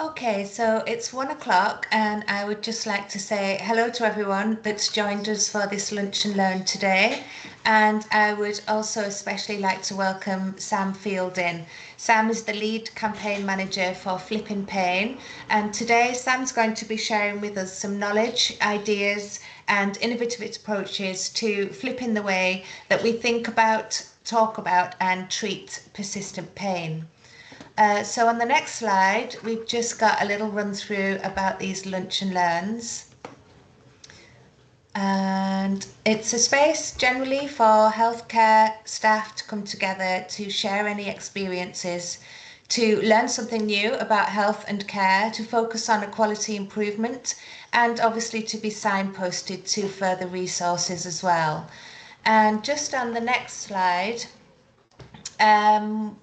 Okay, so it's 1 o'clock, and I would just like to say hello to everyone that's joined us for this lunch and learn today. And I would also especially like to welcome Sam Fielding. Sam is the lead campaign manager for Flippin Pain, and today Sam's going to be sharing with us some knowledge, ideas, and innovative approaches to flipping the way that we think about, talk about, and treat persistent pain. So on the next slide, we've just got a little run through about these lunch and learns. And it's a space generally for healthcare staff to come together to share any experiences, to learn something new about health and care, to focus on a quality improvement, and obviously to be signposted to further resources as well. And just on the next slide,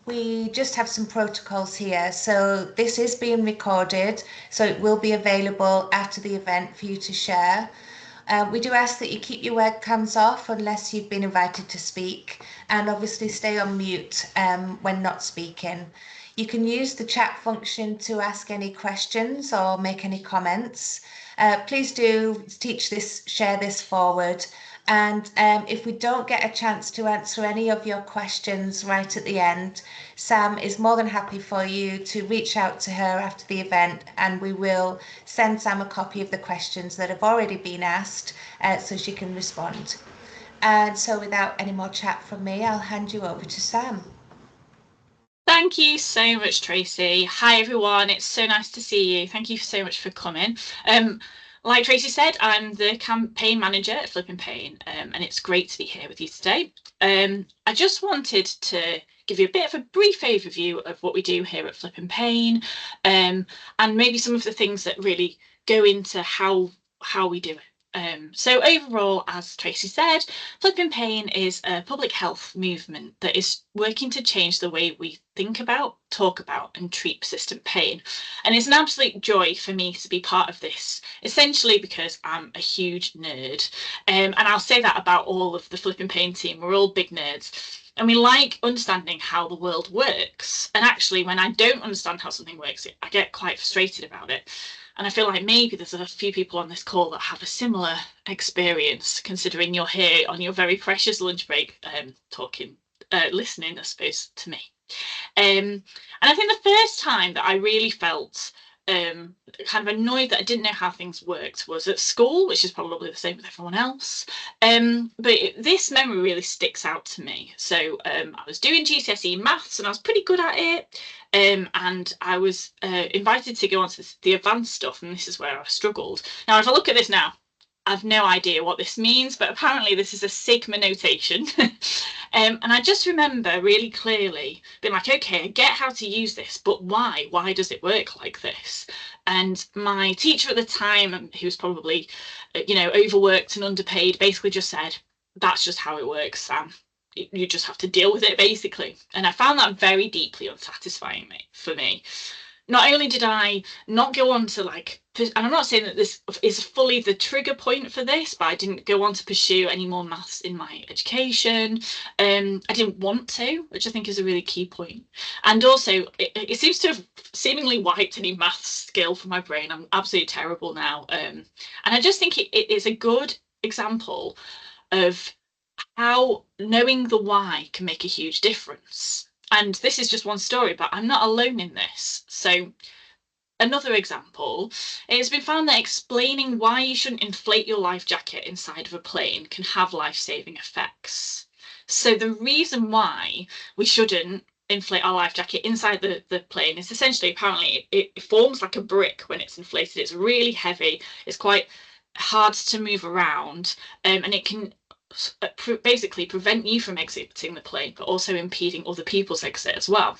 we just have some protocols here. So this is being recorded, so it will be available after the event for you to share. We do ask that you keep your webcams off unless you've been invited to speak, and obviously stay on mute when not speaking. You can use the chat function to ask any questions or make any comments. Please do share this forward. And if we don't get a chance to answer any of your questions right at the end, Sam is more than happy for you to reach out to her after the event, and we will send Sam a copy of the questions that have already been asked so she can respond. And so without any more chat from me, I'll hand you over to Sam. Thank you so much, Tracy. Hi, everyone. It's so nice to see you. Thank you so much for coming. Like Tracy said, I'm the campaign manager at Flippin Pain, and it's great to be here with you today. I just wanted to give you a bit of a brief overview of what we do here at Flippin Pain, and maybe some of the things that really go into how we do it. So overall, as Tracy said, Flippin Pain is a public health movement that is working to change the way we think about, talk about, and treat persistent pain. And it's an absolute joy for me to be part of this, essentially because I'm a huge nerd. And I'll say that about all of the Flippin Pain team. We're all big nerds. And we like understanding how the world works. And actually, when I don't understand how something works, I get quite frustrated about it. And I feel like maybe there's a few people on this call that have a similar experience, considering you're here on your very precious lunch break, listening, I suppose, to me. And I think the first time that I really felt kind of annoyed that I didn't know how things worked was at school, which is probably the same with everyone else. This memory really sticks out to me. So I was doing GCSE maths and I was pretty good at it. And I was invited to go on to the advanced stuff, and this is where I struggled. Now, if I look at this now, I've no idea what this means, but apparently this is a Sigma notation. And I just remember really clearly being like, okay, I get how to use this, but why? Why does it work like this? And my teacher at the time, who was probably, overworked and underpaid, basically just said, that's just how it works, Sam. You just have to deal with it, basically. And I found that very deeply unsatisfying for me. Not only did I not go on to and I'm not saying that this is fully the trigger point for this, but I didn't go on to pursue any more maths in my education. I didn't want to, which I think is a really key point. And also, it seems to have seemingly wiped any maths skill from my brain. I'm absolutely terrible now. And I just think it is a good example of how knowing the why can make a huge difference. And this is just one story, but I'm not alone in this. So another example, it has been found that explaining why you shouldn't inflate your life jacket inside of a plane can have life-saving effects. So the reason why we shouldn't inflate our life jacket inside the plane is essentially, apparently, it forms like a brick when it's inflated. It's really heavy. It's quite hard to move around, and it can basically prevent you from exiting the plane, but also impeding other people's exit as well.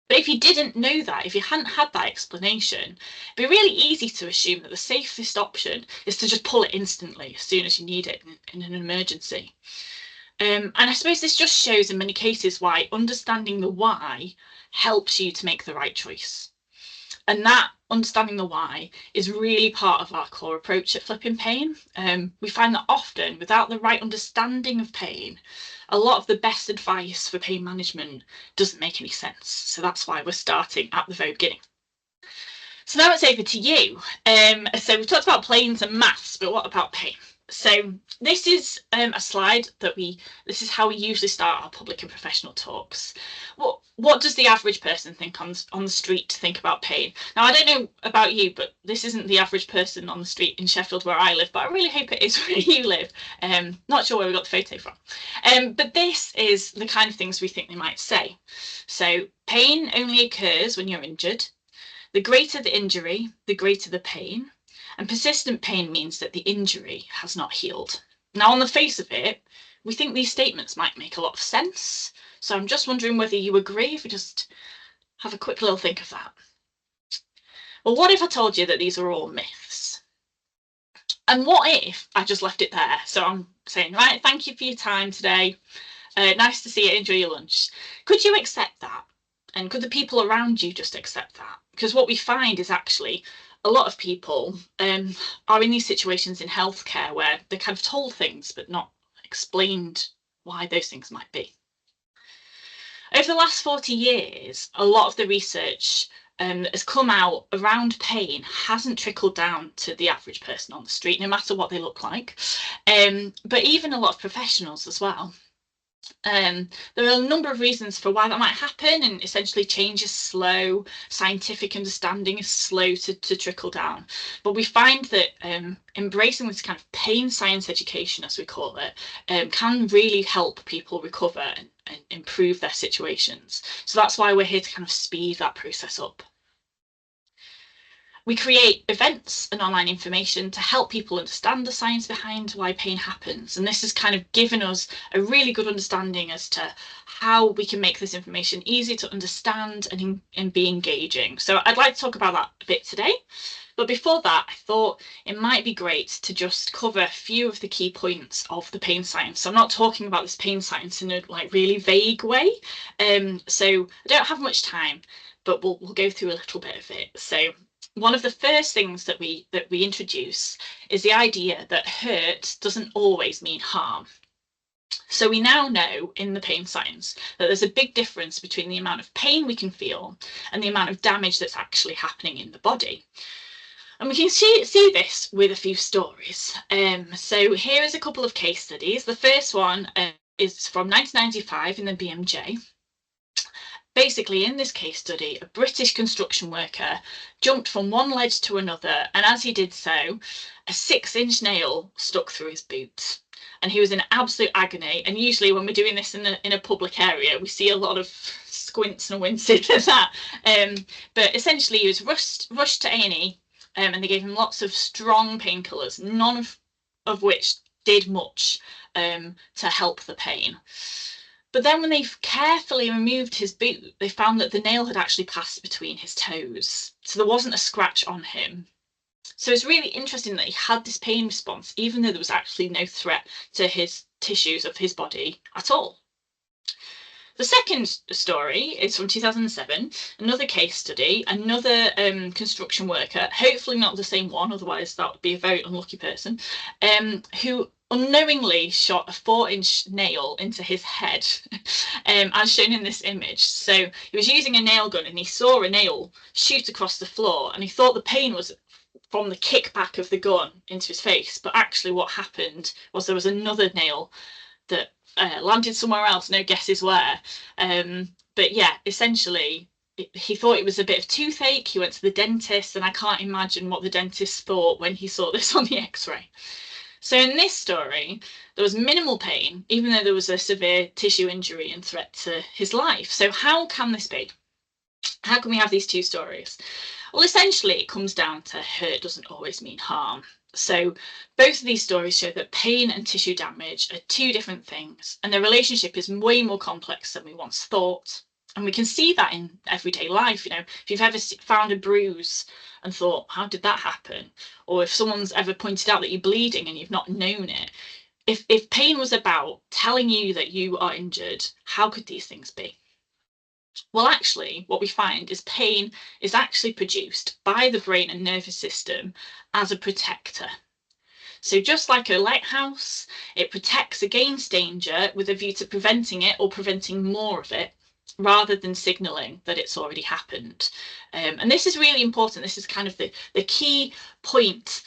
But if you didn't know that, if you hadn't had that explanation, it'd be really easy to assume that the safest option is to just pull it instantly as soon as you need it in an emergency. And I suppose this just shows in many cases why understanding the why helps you to make the right choice. And that understanding the why is really part of our core approach at Flippin Pain. We find that often, without the right understanding of pain, a lot of the best advice for pain management doesn't make any sense. So that's why we're starting at the very beginning. So now it's over to you. So we've talked about planes and maths, but what about pain? So this is a slide that this is how we usually start our public and professional talks. What does the average person think on the street to think about pain? Now, I don't know about you, but this isn't the average person on the street in Sheffield where I live, but I really hope it is where you live. Not sure where we got the photo from. But this is the kind of things we think they might say. So pain only occurs when you're injured. The greater the injury, the greater the pain. And persistent pain means that the injury has not healed. Now, on the face of it, we think these statements might make a lot of sense. So I'm just wondering whether you agree, if we just have a quick little think of that. Well, what if I told you that these are all myths? And what if I just left it there? So I'm saying, right, thank you for your time today. Nice to see you. Enjoy your lunch. Could you accept that? And could the people around you just accept that? Because what we find is actually a lot of people are in these situations in healthcare where they're kind of told things but not explained why those things might be. Over the last 40 years, a lot of the research that has come out around pain hasn't trickled down to the average person on the street, no matter what they look like, but even a lot of professionals as well. There are a number of reasons for why that might happen, and essentially change is slow, scientific understanding is slow to trickle down. But we find that embracing this kind of pain science education, as we call it, can really help people recover and improve their situations. So that's why we're here to kind of speed that process up. We create events and online information to help people understand the science behind why pain happens. And this has kind of given us a really good understanding as to how we can make this information easy to understand and be engaging. So I'd like to talk about that a bit today. But before that, I thought it might be great to just cover a few of the key points of the pain science. So I'm not talking about this pain science in a really vague way. So I don't have much time, but we'll go through a little bit of it. So one of the first things that we introduce is the idea that hurt doesn't always mean harm. So we now know in the pain science that there's a big difference between the amount of pain we can feel and the amount of damage that's actually happening in the body. And we can see this with a few stories. So here is a couple of case studies. The first one is from 1995 in the BMJ. Basically, in this case study, a British construction worker jumped from one ledge to another, and as he did so, a 6-inch nail stuck through his boot. And he was in absolute agony. And usually when we're doing this in a public area, we see a lot of squints and winces at that. But essentially, he was rushed to A&E, and they gave him lots of strong painkillers, none of which did much to help the pain. But then when they carefully removed his boot, they found that the nail had actually passed between his toes. So there wasn't a scratch on him. So it's really interesting that he had this pain response, even though there was actually no threat to his tissues of his body at all. The second story is from 2007, another case study, another construction worker, hopefully not the same one, otherwise that would be a very unlucky person, who unknowingly shot a 4-inch nail into his head, as shown in this image. So he was using a nail gun and he saw a nail shoot across the floor, and he thought the pain was from the kickback of the gun into his face. But actually what happened was there was another nail that landed somewhere else, no guesses where. But yeah, essentially he thought it was a bit of toothache. He went to the dentist, and I can't imagine what the dentist thought when he saw this on the x-ray. So in this story, there was minimal pain, even though there was a severe tissue injury and threat to his life. So how can this be? How can we have these two stories? Well, essentially, it comes down to hurt doesn't always mean harm. So both of these stories show that pain and tissue damage are two different things, and their relationship is way more complex than we once thought. And we can see that in everyday life. If you've ever found a bruise and thought, how did that happen? Or if someone's ever pointed out that you're bleeding and you've not known it. If pain was about telling you that you are injured, how could these things be? Well, actually, what we find is pain is actually produced by the brain and nervous system as a protector. So just like a lighthouse, it protects against danger with a view to preventing it or preventing more of it. rather than signalling that it's already happened. And this is really important. This is kind of the key point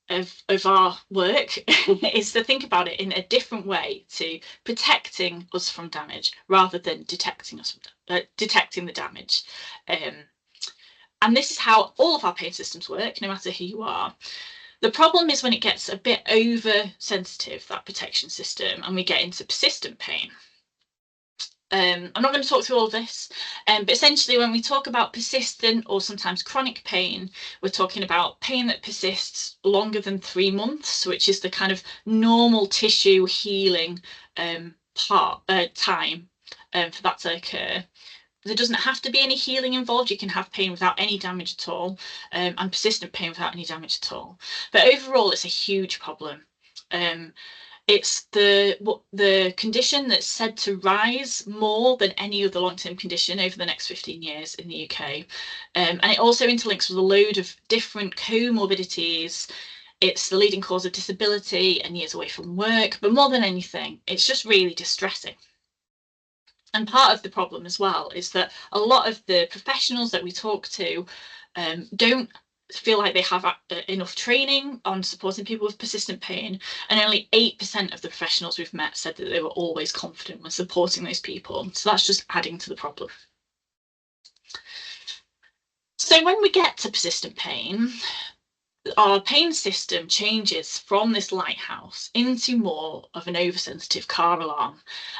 of our work is to think about it in a different way, to protecting us from damage rather than detecting the damage. And this is how all of our pain systems work, no matter who you are. The problem is when it gets a bit oversensitive, that protection system, and we get into persistent pain. I'm not going to talk through all of this, but essentially when we talk about persistent or sometimes chronic pain, we're talking about pain that persists longer than 3 months, which is the kind of normal tissue healing time for that to occur. There doesn't have to be any healing involved. You can have pain without any damage at all, and persistent pain without any damage at all. But overall, it's a huge problem. It's the condition that's said to rise more than any other long-term condition over the next 15 years in the UK. And it also interlinks with a load of different comorbidities. It's the leading cause of disability and years away from work. But more than anything, it's just really distressing. And part of the problem as well is that a lot of the professionals that we talk to don't feel like they have enough training on supporting people with persistent pain, and only 8% of the professionals we've met said that they were always confident when supporting those people. So that's just adding to the problem. So when we get to persistent pain, our pain system changes from this lighthouse into more of an oversensitive car alarm.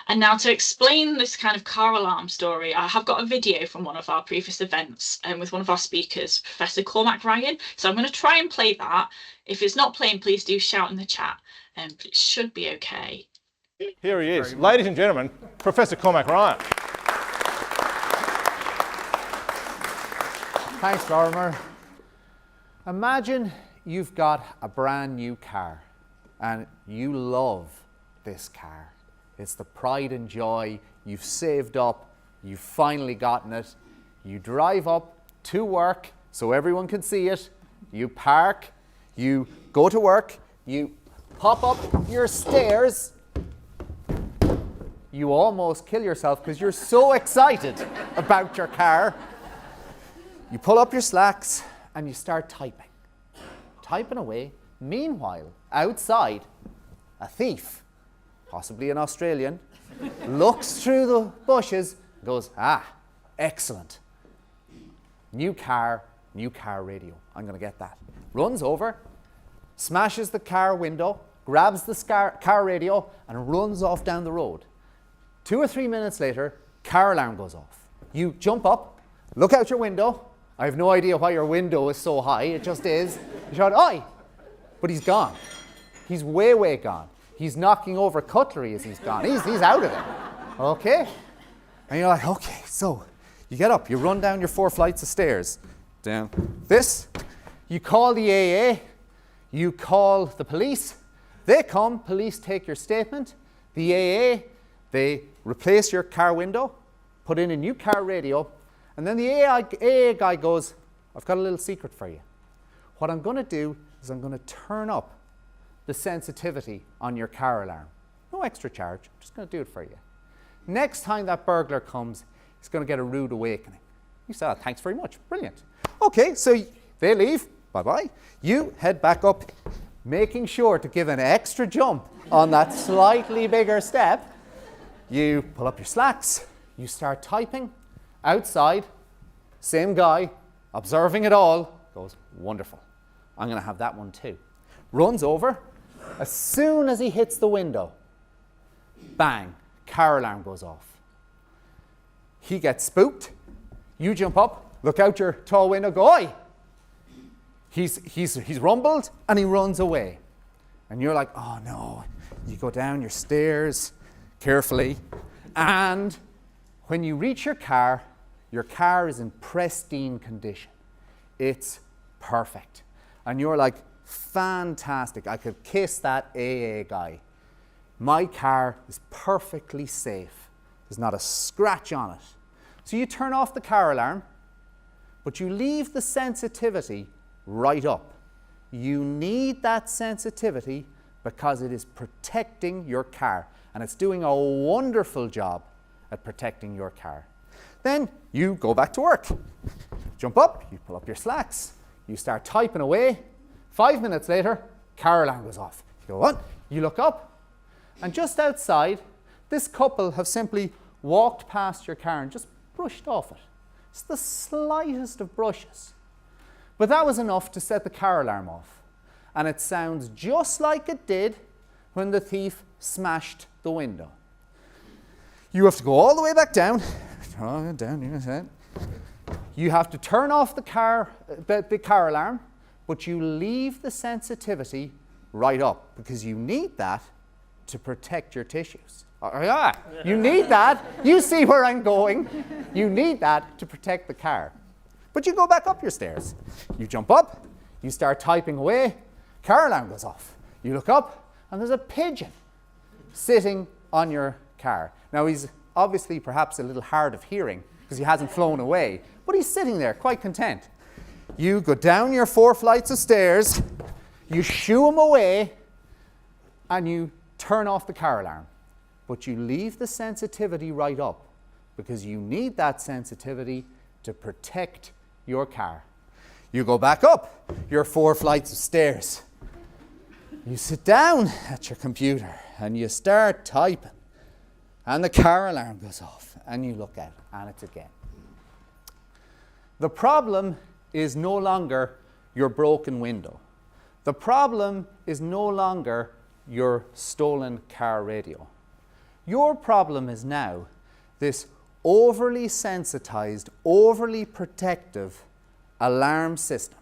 And now to explain this kind of car alarm story, I have got a video from one of our previous events with one of our speakers, Professor Cormac Ryan. So I'm going to try and play that. If it's not playing, please do shout in the chat, but it should be okay. Here he is. Ladies and gentlemen, Professor Cormac Ryan. Thanks, Lorimer. Imagine you've got a brand new car and you love this car. It's the pride and joy. You've saved up, you've finally gotten it. You drive up to work so everyone can see it. You park, you go to work, you pop up your stairs. You almost kill yourself because you're so excited about your car. You pull up your slacks and you start typing away. Meanwhile, outside, a thief, possibly an Australian, looks through the bushes, goes, excellent. New car radio. I'm going to get that. Runs over, smashes the car window, grabs the car radio, and runs off down the road. 2 or 3 minutes later, car alarm goes off. You jump up, look out your window. I have no idea why your window is so high. It just is. You shout, "Oi!" But he's gone. He's way gone. He's knocking over cutlery as he's gone. He's out of it. Okay? And you're like, okay, so you get up, you run down your 4 flights of stairs. Down this. You call the AA. You call the police. They come. Police take your statement. The AA, they replace your car window, put in a new car radio, and then the AA guy goes, "I've got a little secret for you. What I'm going to do is I'm going to turn up the sensitivity on your car alarm. No extra charge, I'm just going to do it for you. Next time that burglar comes, he's going to get a rude awakening." You say, "Thanks very much, brilliant." Okay, so they leave, bye-bye. You head back up, making sure to give an extra jump on that slightly bigger step. You pull up your slacks, you start typing. Outside, same guy, observing it all, goes, "Wonderful. I'm going to have that one too." Runs over. As soon as he hits the window, bang, car alarm goes off. He gets spooked. You jump up, look out your tall window, go, "Oi!" He's rumbled and he runs away. And you're like, "Oh no." You go down your stairs carefully, and when you reach your car is in pristine condition. It's perfect. And you're like, "Fantastic. I could kiss that AA guy. My car is perfectly safe. There's not a scratch on it." So you turn off the car alarm, but you leave the sensitivity right up. You need that sensitivity because it is protecting your car, and it's doing a wonderful job at protecting your car. Then you go back to work. Jump up, you pull up your slacks, you start typing away. 5 minutes later, car alarm goes off. You go, what? You look up, and just outside, this couple have simply walked past your car and just brushed off it. It's the slightest of brushes. But that was enough to set the car alarm off. And it sounds just like it did when the thief smashed the window. You have to go all the way back down. You have to turn off the car alarm, but you leave the sensitivity right up because you need that to protect your tissues. You need that. You see where I'm going. You need that to protect the car. But you go back up your stairs. You jump up, you start typing away, car alarm goes off. You look up, and there's a pigeon sitting on your car. Now, he's obviously perhaps a little hard of hearing because he hasn't flown away, but he's sitting there quite content. You go down your 4 flights of stairs, you shoo him away, and you turn off the car alarm. But you leave the sensitivity right up because you need that sensitivity to protect your car. You go back up your 4 flights of stairs. You sit down at your computer and you start typing, and the car alarm goes off, and you look at it, and it's again. The problem is no longer your broken window. The problem is no longer your stolen car radio. Your problem is now this overly sensitized, overly protective alarm system.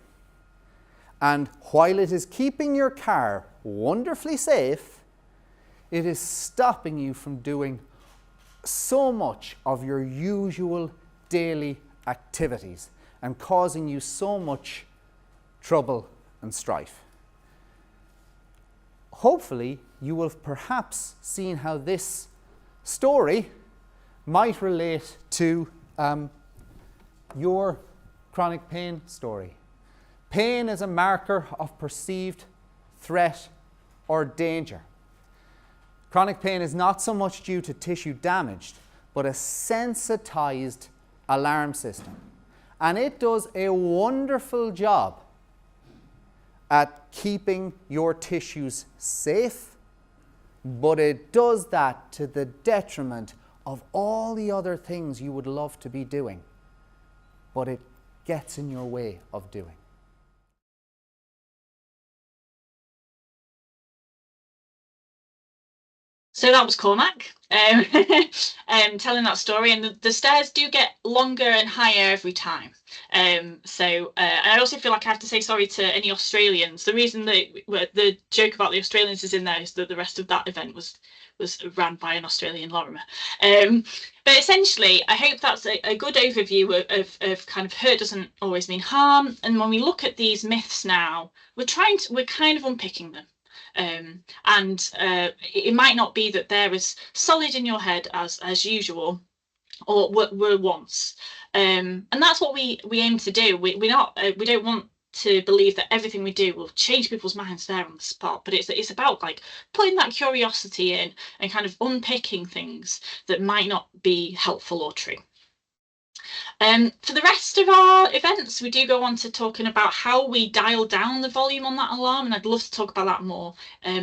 And while it is keeping your car wonderfully safe, it is stopping you from doing so much of your usual daily activities and causing you so much trouble and strife. Hopefully, you will have perhaps seen how this story might relate to your chronic pain story. Pain is a marker of perceived threat or danger. Chronic pain is not so much due to tissue damage, but a sensitized alarm system. And it does a wonderful job at keeping your tissues safe, but it does that to the detriment of all the other things you would love to be doing, but it gets in your way of doing. So that was Cormac telling that story, and the stairs do get longer and higher every time. I also feel like I have to say sorry to any Australians. The reason that the joke about the Australians is in there is that the rest of that event was ran by an Australian lorimer. But essentially, I hope that's a good overview of kind of hurt doesn't always mean harm. And when we look at these myths now, we're kind of unpicking them. It might not be that they're as solid in your head as usual or were once. And that's what we aim to do. We don't want to believe that everything we do will change people's minds there on the spot, but it's about like putting that curiosity in and kind of unpicking things that might not be helpful or true. For the rest of our events, we do go on to talking about how we dial down the volume on that alarm, and I'd love to talk about that more,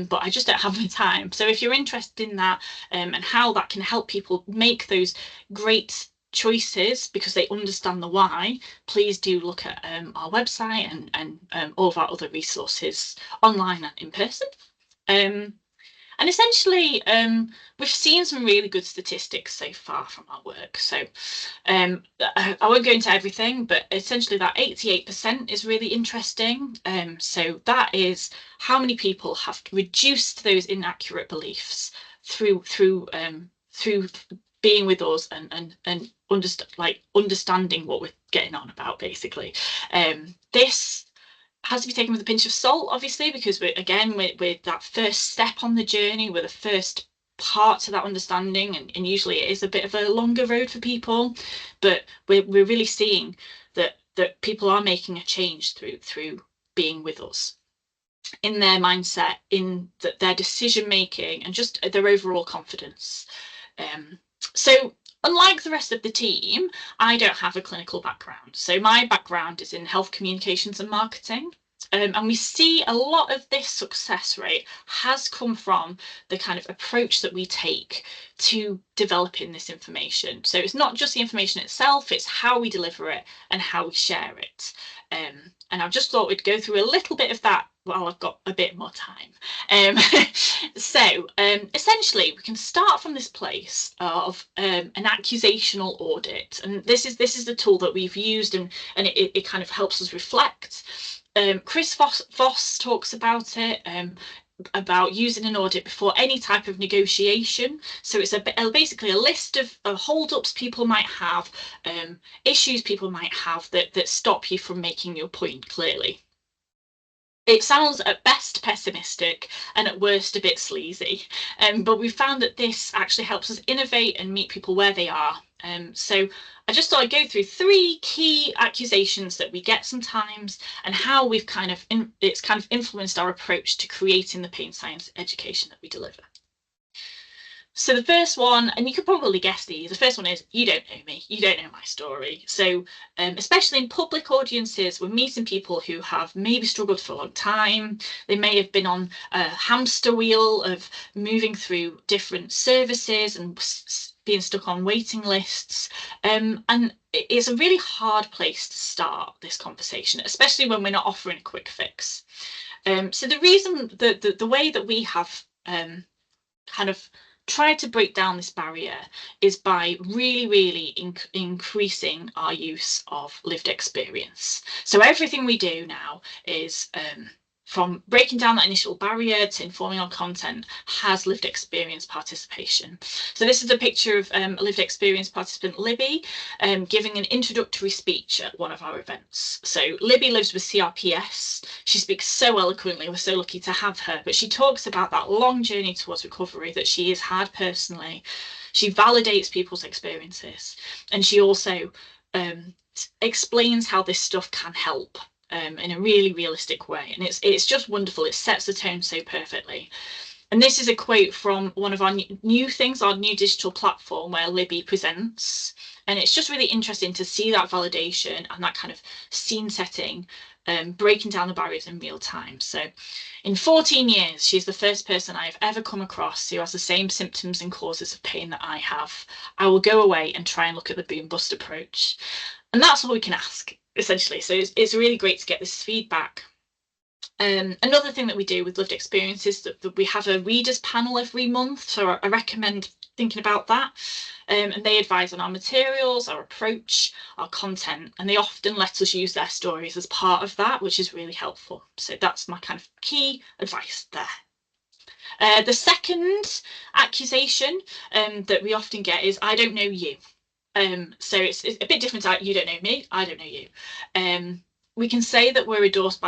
but I just don't have the time. So if you're interested in that and how that can help people make those great choices because they understand the why, please do look at our website and all of our other resources online and in person. And essentially, we've seen some really good statistics so far from our work. So I won't go into everything, but essentially that 88% is really interesting. So that is how many people have reduced those inaccurate beliefs through being with us and understanding what we're getting on about, basically. This has to be taken with a pinch of salt, obviously, because we're that first step on the journey, we're the first part to that understanding, and usually it is a bit of a longer road for people, but we're really seeing that people are making a change through being with us in their mindset, in their decision making, and just their overall confidence. So unlike the rest of the team, I don't have a clinical background. So my background is in health communications and marketing. And we see a lot of this success rate has come from the kind of approach that we take to developing this information. So it's not just the information itself, it's how we deliver it and how we share it. And I just thought we'd go through a little bit of that while I've got a bit more time. Essentially, we can start from this place of an accusational audit. And this is the tool that we've used, and it kind of helps us reflect. Chris Voss talks about it, about using an audit before any type of negotiation. So it's basically a list of hold-ups people might have, issues people might have that stop you from making your point clearly. It sounds at best pessimistic and at worst a bit sleazy, but we found that this actually helps us innovate and meet people where they are. So I just thought I'd go through 3 key accusations that we get sometimes and how we've it's kind of influenced our approach to creating the pain science education that we deliver. So the first one, and you could probably guess these, the first one is, you don't know me, you don't know my story. So especially in public audiences, we're meeting people who have maybe struggled for a long time. They may have been on a hamster wheel of moving through different services and being stuck on waiting lists. And it's a really hard place to start this conversation, especially when we're not offering a quick fix. So the reason, the way that we have kind of try to break down this barrier is by really increasing our use of lived experience. So everything we do now is from breaking down that initial barrier to informing our content has lived experience participation. So this is a picture of a lived experience participant, Libby, giving an introductory speech at one of our events. So Libby lives with CRPS. She speaks so eloquently, we're so lucky to have her, but she talks about that long journey towards recovery that she has had personally. She validates people's experiences, and she also explains how this stuff can help in a really realistic way, and it's just wonderful. It sets the tone so perfectly. And this is a quote from one of our new things, our new digital platform where Libby presents, and it's just really interesting to see that validation and that kind of scene setting, breaking down the barriers in real time. So in 14 years, she's the first person I've ever come across who has the same symptoms and causes of pain that I have. I will go away and try and look at the boom bust approach. And that's all we can ask, essentially. So it's really great to get this feedback. Another thing that we do with lived experience is that we have a readers panel every month. So I recommend thinking about that. And they advise on our materials, our approach, our content, and they often let us use their stories as part of that, which is really helpful. So that's my kind of key advice there. The second accusation that we often get is, I don't know you. So it's a bit different to, you don't know me, I don't know you. We can say that we're endorsed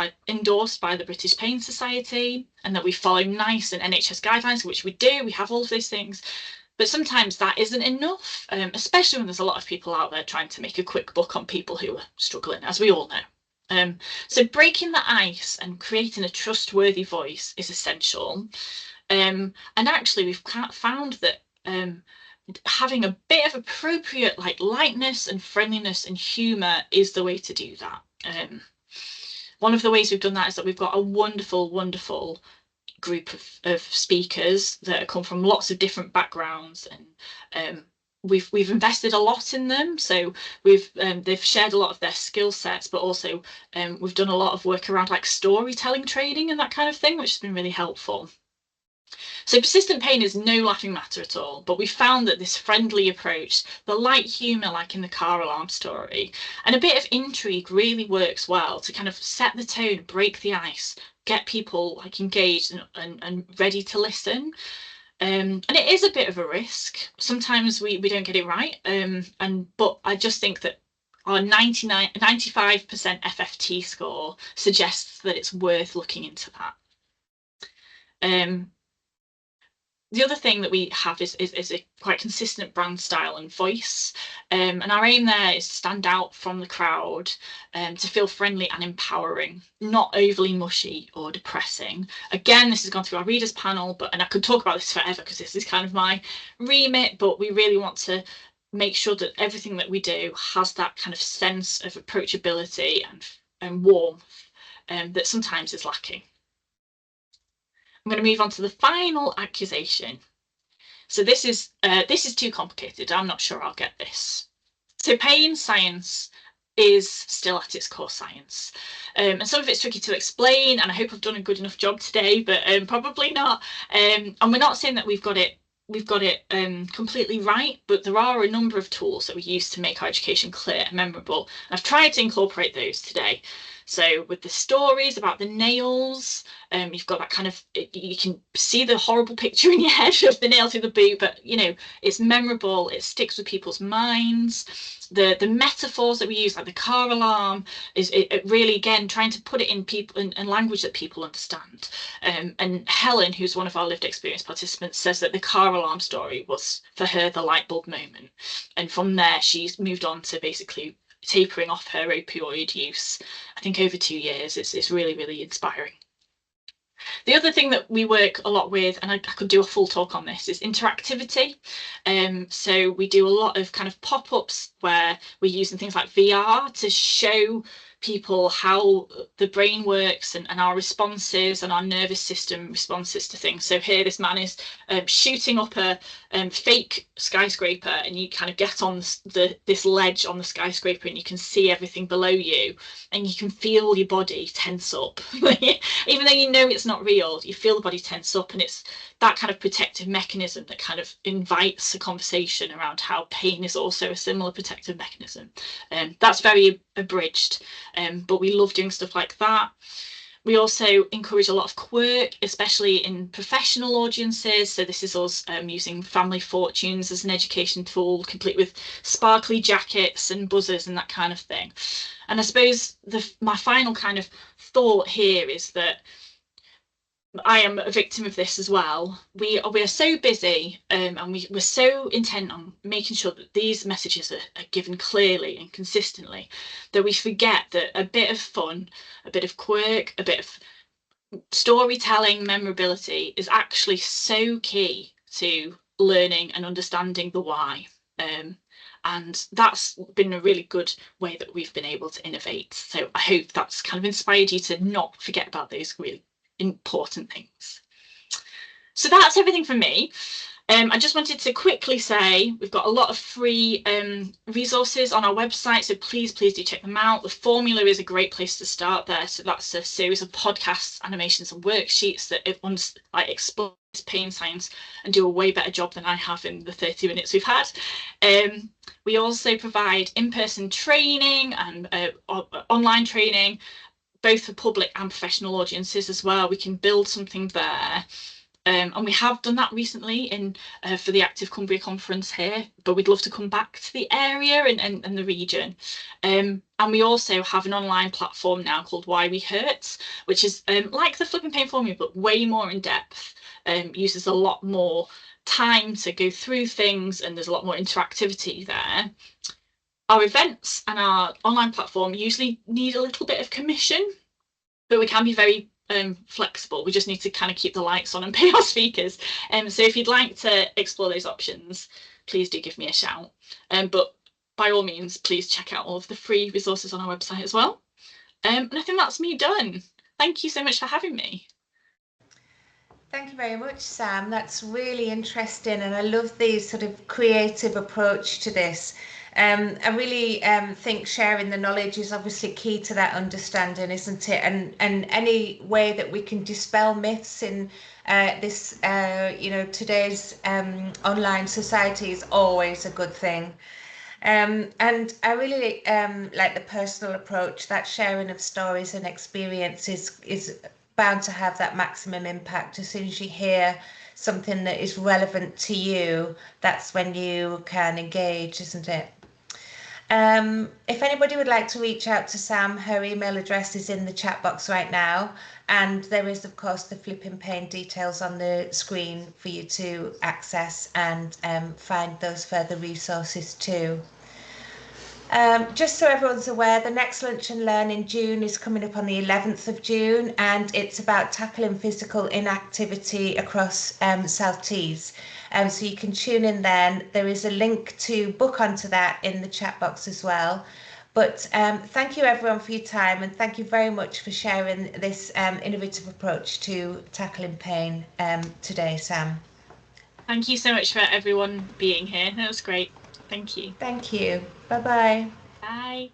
by the British Pain Society and that we follow NICE and NHS guidelines, which we do, we have all of those things. But sometimes that isn't enough, especially when there's a lot of people out there trying to make a quick buck on people who are struggling, as we all know. So breaking the ice and creating a trustworthy voice is essential. And actually, we've found that having a bit of appropriate lightness and friendliness and humour is the way to do that. One of the ways we've done that is that we've got a wonderful group of speakers that come from lots of different backgrounds, and we've invested a lot in them. So they've shared a lot of their skill sets, but also we've done a lot of work around storytelling training and that kind of thing, which has been really helpful. So persistent pain is no laughing matter at all, but we found that this friendly approach, the light humour like in the car alarm story, and a bit of intrigue really works well to kind of set the tone, break the ice, get people engaged and ready to listen. And it is a bit of a risk. Sometimes we don't get it right, but I just think that our 95% FFT score suggests that it's worth looking into that. The other thing that we have is a quite consistent brand style and voice. And our aim there is to stand out from the crowd, to feel friendly and empowering, not overly mushy or depressing. Again, this has gone through our readers panel, and I could talk about this forever because this is kind of my remit, but we really want to make sure that everything that we do has that kind of sense of approachability and warmth that sometimes is lacking. I'm going to move on to the final accusation. So this is too complicated. I'm not sure I'll get this. So pain science is still at its core science. And some of it's tricky to explain, and I hope I've done a good enough job today, but probably not. And we're not saying that we've got it completely right, but there are a number of tools that we use to make our education clear and memorable. I've tried to incorporate those today. So with the stories about the nails, you've got that kind of, you can see the horrible picture in your head of the nail through the boot, but you know, it's memorable, it sticks with people's minds. The metaphors that we use, like the car alarm, is it really, again, trying to put it in people in language that people understand. And Helen, who's one of our lived experience participants, says that the car alarm story was for her the light bulb moment, and from there she's moved on to basically tapering off her opioid use, I think over 2 years. It's really, really inspiring. The other thing that we work a lot with, and I could do a full talk on this, is interactivity. So we do a lot of kind of pop-ups where we're using things like VR to show people how the brain works and our responses and our nervous system responses to things. So here this man is shooting up a fake skyscraper, and you kind of get on this ledge on the skyscraper and you can see everything below you and you can feel your body tense up. Even though you know it's not real, you feel the body tense up, and it's that kind of protective mechanism that kind of invites a conversation around how pain is also a similar protective mechanism. That's very abridged, but we love doing stuff like that. We also encourage a lot of quirk, especially in professional audiences. So this is us using family fortunes as an education tool, complete with sparkly jackets and buzzers and that kind of thing. And I suppose my final kind of thought here is that I am a victim of this as well. We are so busy, and we're so intent on making sure that these messages are given clearly and consistently, that we forget that a bit of fun, a bit of quirk, a bit of storytelling, memorability is actually so key to learning and understanding the why. And that's been a really good way that we've been able to innovate. So I hope that's kind of inspired you to not forget about those really important things. So that's everything from me. I just wanted to quickly say we've got a lot of free resources on our website, so please do check them out. The formula is a great place to start there. So that's a series of podcasts, animations and worksheets that everyone's like explores pain science and do a way better job than I have in the 30 minutes we've had. We also provide in-person training and online training, both for public and professional audiences as well. We can build something there. And we have done that recently for the Active Cumbria conference here, but we'd love to come back to the area and the region. And we also have an online platform now called Why We Hurt, which is like the Flippin Pain formula, but way more in depth, uses a lot more time to go through things, and there's a lot more interactivity there. Our events and our online platform usually need a little bit of commission, but we can be very flexible. We just need to kind of keep the lights on and pay our speakers. So if you'd like to explore those options, please do give me a shout. But by all means, please check out all of the free resources on our website as well. And I think that's me done. Thank you so much for having me. Thank you very much, Sam. That's really interesting, and I love the sort of creative approach to this. I really think sharing the knowledge is obviously key to that understanding, isn't it? And any way that we can dispel myths in this, today's online society is always a good thing. And I really like the personal approach. That sharing of stories and experiences is bound to have that maximum impact. As soon as you hear something that is relevant to you, that's when you can engage, isn't it? If anybody would like to reach out to Sam, her email address is in the chat box right now, and there is of course the Flippin Pain details on the screen for you to access and find those further resources too. Just so everyone's aware, the next Lunch and Learn in June is coming up on the 11th of June, and it's about tackling physical inactivity across South Tees. So you can tune in then. There is a link to book onto that in the chat box as well. But thank you everyone for your time, and thank you very much for sharing this innovative approach to tackling pain today, Sam. Thank you so much for everyone being here. That was great. Thank you. Thank you. Bye-bye. Bye.